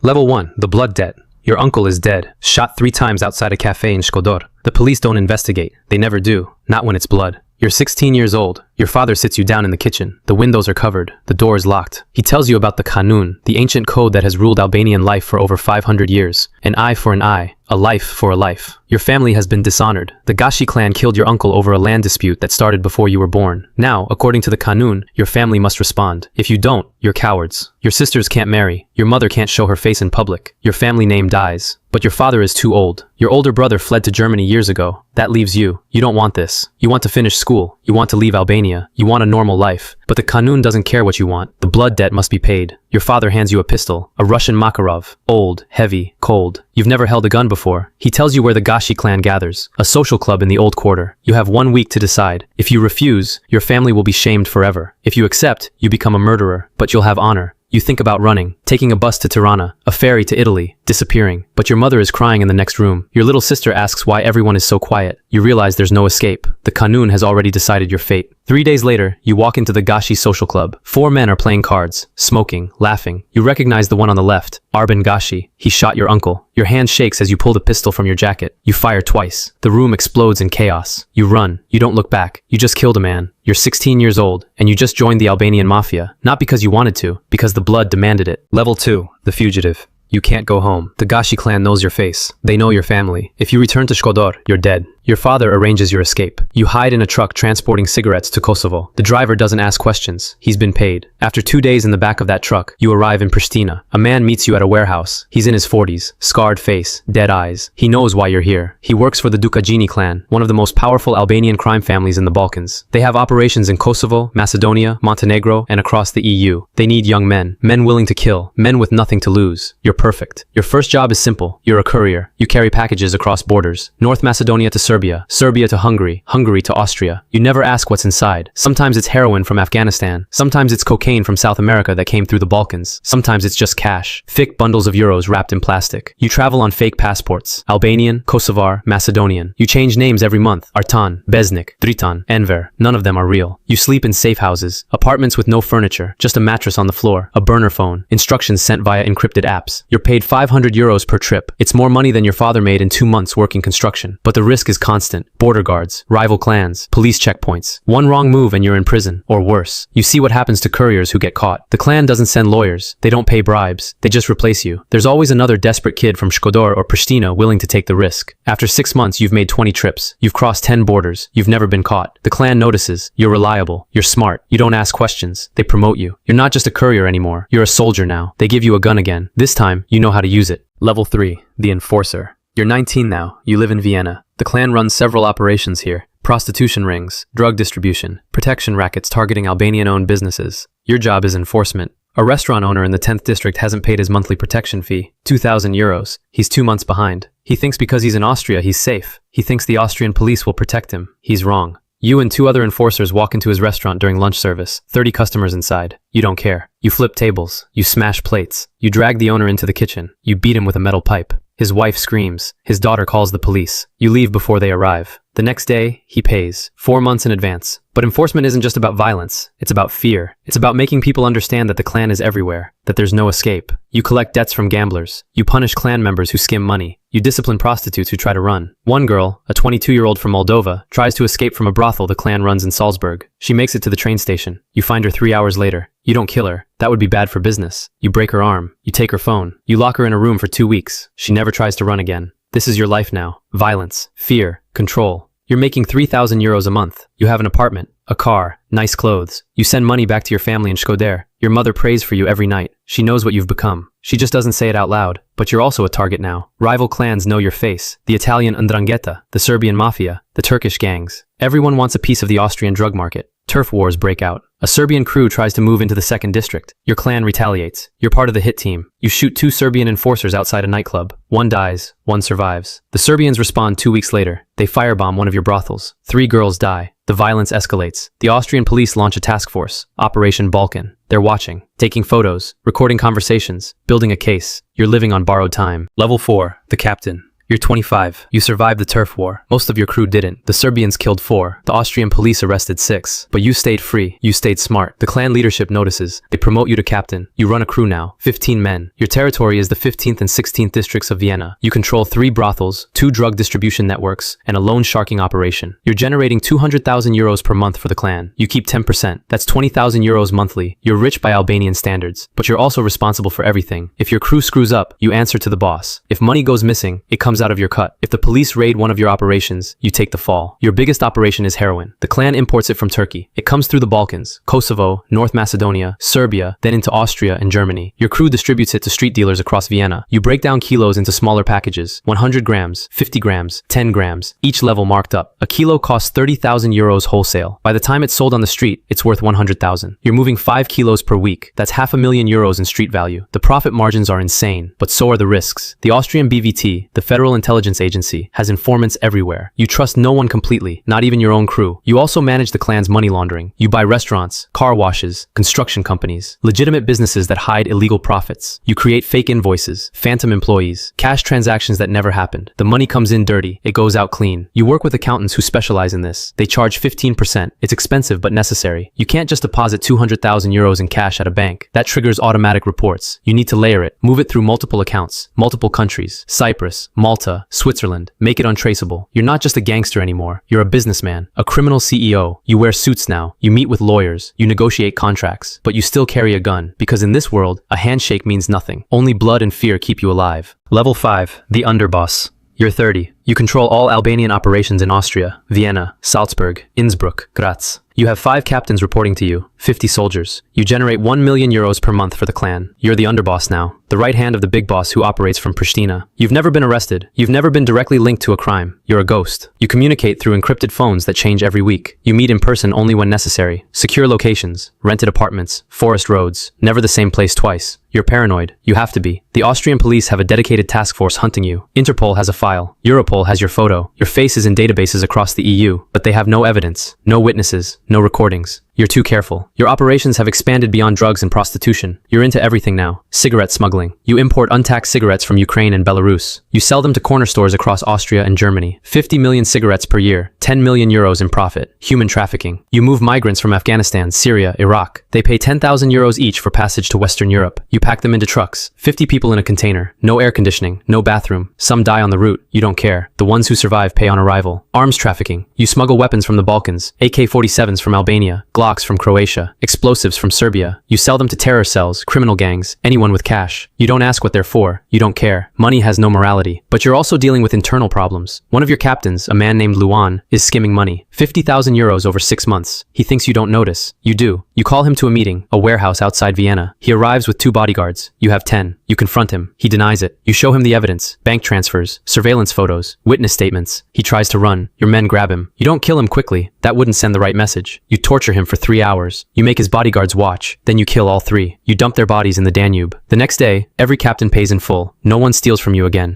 Level 1. The blood debt. Your uncle is dead, shot 3 times outside a cafe in Shkodor. The police don't investigate. They never do. Not when it's blood. You're 16 years old. Your father sits you down in the kitchen. The windows are covered. The door is locked. He tells you about the Kanun, the ancient code that has ruled Albanian life for over 500 years. An eye for an eye. A life for a life. Your family has been dishonored. The Gashi clan killed your uncle over a land dispute that started before you were born. Now, according to the Kanun, your family must respond. If you don't, you're cowards. Your sisters can't marry. Your mother can't show her face in public. Your family name dies. But your father is too old. Your older brother fled to Germany years ago. That leaves you. You don't want this. You want to finish school. You want to leave Albania. You want a normal life. But the Kanun doesn't care what you want. The blood debt must be paid. Your father hands you a pistol. A Russian Makarov. Old, heavy, cold. You've never held a gun before. He tells you where the Gashi clan gathers. A social club in the old quarter. You have 1 week to decide. If you refuse, your family will be shamed forever. If you accept, you become a murderer. But you'll have honor. You think about running, taking a bus to Tirana, a ferry to Italy, disappearing. But your mother is crying in the next room. Your little sister asks why everyone is so quiet. You realize there's no escape. The Kanun has already decided your fate. 3 days later, you walk into the Gashi social club. 4 men are playing cards, smoking, laughing. You recognize the one on the left, Arben Gashi. He shot your uncle. Your hand shakes as you pull the pistol from your jacket. You fire twice. The room explodes in chaos. You run. You don't look back. You just killed a man. You're 16 years old, and you just joined the Albanian mafia. Not because you wanted to, because the blood demanded it. Level 2. The fugitive. You can't go home. The Gashi clan knows your face. They know your family. If you return to Shkodor, you're dead. Your father arranges your escape. You hide in a truck transporting cigarettes to Kosovo. The driver doesn't ask questions. He's been paid. After 2 days in the back of that truck, you arrive in Pristina. A man meets you at a warehouse. He's in his 40s, scarred face, dead eyes. He knows why you're here. He works for the Dukajini clan, one of the most powerful Albanian crime families in the Balkans. They have operations in Kosovo, Macedonia, Montenegro, and across the EU. They need young men, men willing to kill, men with nothing to lose. You're perfect. Your first job is simple. You're a courier. You carry packages across borders. North Macedonia to Serbia, Serbia to Hungary, Hungary to Austria. You never ask what's inside. Sometimes it's heroin from Afghanistan. Sometimes it's cocaine from South America that came through the Balkans. Sometimes it's just cash. Thick bundles of euros wrapped in plastic. You travel on fake passports. Albanian, Kosovar, Macedonian. You change names every month. Artan, Besnik, Dritan, Enver. None of them are real. You sleep in safe houses. Apartments with no furniture. Just a mattress on the floor. A burner phone. Instructions sent via encrypted apps. You're paid 500 euros per trip. It's more money than your father made in 2 months working construction. But the risk is constant. Border guards, rival clans, police checkpoints. One wrong move and you're in prison, or worse. You see what happens to couriers who get caught. The clan doesn't send lawyers. They don't pay bribes. They just replace you. There's always another desperate kid from Shkodor or Pristina willing to take the risk. After 6 months, you've made 20 trips. You've crossed 10 borders. You've never been caught. The clan notices. You're reliable. You're smart. You don't ask questions. They promote you. You're not just a courier anymore. You're a soldier now. They give you a gun again. This time, you know how to use it. Level 3. The enforcer. You're 19 now. You live in Vienna. The clan runs several operations here. Prostitution rings, drug distribution, protection rackets targeting Albanian-owned businesses. Your job is enforcement. A restaurant owner in the 10th district hasn't paid his monthly protection fee, 2,000 euros. He's 2 months behind. He thinks because he's in Austria, he's safe. He thinks the Austrian police will protect him. He's wrong. You and 2 other enforcers walk into his restaurant during lunch service. 30 customers inside. You don't care. You flip tables. You smash plates. You drag the owner into the kitchen. You beat him with a metal pipe. His wife screams. His daughter calls the police. You leave before they arrive. The next day, he pays. 4 months in advance. But enforcement isn't just about violence. It's about fear. It's about making people understand that the clan is everywhere, that there's no escape. You collect debts from gamblers. You punish clan members who skim money. You discipline prostitutes who try to run. One girl, a 22-year-old from Moldova, tries to escape from a brothel the clan runs in Salzburg. She makes it to the train station. You find her 3 hours later. You don't kill her. That would be bad for business. You break her arm. You take her phone. You lock her in a room for 2 weeks. She never tries to run again. This is your life now. Violence, fear, control. You're making 3,000 euros a month. You have an apartment, a car, nice clothes. You send money back to your family in Shkodër. Your mother prays for you every night. She knows what you've become. She just doesn't say it out loud, but you're also a target now. Rival clans know your face. The Italian 'Ndrangheta, the Serbian mafia, the Turkish gangs. Everyone wants a piece of the Austrian drug market. Turf wars break out. A Serbian crew tries to move into the 2nd district. Your clan retaliates. You're part of the hit team. You shoot 2 Serbian enforcers outside a nightclub. One dies, one survives. The Serbians respond 2 weeks later. They firebomb one of your brothels. 3 girls die. The violence escalates. The Austrian police launch a task force, Operation Balkan. They're watching, taking photos, recording conversations, building a case. You're living on borrowed time. Level 4. The captain. You're 25. You survived the turf war. Most of your crew didn't. The Serbians killed 4. The Austrian police arrested 6. But you stayed free. You stayed smart. The clan leadership notices. They promote you to captain. You run a crew now. 15 men. Your territory is the 15th and 16th districts of Vienna. You control 3 brothels, 2 drug distribution networks, and a loan sharking operation. You're generating 200,000 euros per month for the clan. You keep 10%. That's 20,000 euros monthly. You're rich by Albanian standards. But you're also responsible for everything. If your crew screws up, you answer to the boss. If money goes missing, it comes out of your cut. If the police raid one of your operations, you take the fall. Your biggest operation is heroin. The clan imports it from Turkey. It comes through the Balkans, Kosovo, North Macedonia, Serbia, then into Austria and Germany. Your crew distributes it to street dealers across Vienna. You break down kilos into smaller packages, 100 grams, 50 grams, 10 grams, each level marked up. A kilo costs 30,000 euros wholesale. By the time it's sold on the street, it's worth 100,000. You're moving 5 kilos per week. That's €500,000 in street value. The profit margins are insane, but so are the risks. The Austrian BVT, the Federal Intelligence Agency, has informants everywhere. You trust no one completely, not even your own crew. You also manage the clan's money laundering. You buy restaurants, car washes, construction companies, legitimate businesses that hide illegal profits. You create fake invoices, phantom employees, cash transactions that never happened. The money comes in dirty, it goes out clean. You work with accountants who specialize in this. They charge 15%. It's expensive but necessary. You can't just deposit 200,000 euros in cash at a bank. That triggers automatic reports. You need to layer it, move it through multiple accounts, multiple countries, Cyprus, Malta, Switzerland. Make it untraceable. You're not just a gangster anymore. You're a businessman, a criminal CEO. You wear suits now. You meet with lawyers. You negotiate contracts. But you still carry a gun, because in this world, a handshake means nothing. Only blood and fear keep you alive. Level 5. The Underboss. You're 30. You control all Albanian operations in Austria, Vienna, Salzburg, Innsbruck, Graz. You have 5 captains reporting to you, 50 soldiers. You generate 1 million euros per month for the clan. You're the underboss now, the right hand of the big boss who operates from Pristina. You've never been arrested. You've never been directly linked to a crime. You're a ghost. You communicate through encrypted phones that change every week. You meet in person only when necessary. Secure locations, rented apartments, forest roads, never the same place twice. You're paranoid. You have to be. The Austrian police have a dedicated task force hunting you. Interpol has a file. Europol has your photo. Your face is in databases across the EU, but they have no evidence, no witnesses, no recordings. You're too careful. Your operations have expanded beyond drugs and prostitution. You're into everything now. Cigarette smuggling. You import untaxed cigarettes from Ukraine and Belarus. You sell them to corner stores across Austria and Germany. 50 million cigarettes per year. 10 million euros in profit. Human trafficking. You move migrants from Afghanistan, Syria, Iraq. They pay 10,000 euros each for passage to Western Europe. You pack them into trucks. 50 people in a container. No air conditioning. No bathroom. Some die on the route. You don't care. The ones who survive pay on arrival. Arms trafficking. You smuggle weapons from the Balkans. AK-47s from Albania. Glocks from Croatia, explosives from Serbia. You sell them to terror cells, criminal gangs, anyone with cash. You don't ask what they're for. You don't care. Money has no morality. But you're also dealing with internal problems. One of your captains, a man named Luan, is skimming money. 50,000 euros over 6 months. He thinks you don't notice. You do. You call him to a meeting, a warehouse outside Vienna. He arrives with 2 bodyguards. You have 10. You confront him. He denies it. You show him the evidence, bank transfers, surveillance photos, witness statements. He tries to run. Your men grab him. You don't kill him quickly. That wouldn't send the right message. You torture him for 3 hours. You make his bodyguards watch. Then you kill all 3. You dump their bodies in the Danube. The next day, every captain pays in full. No one steals from you again.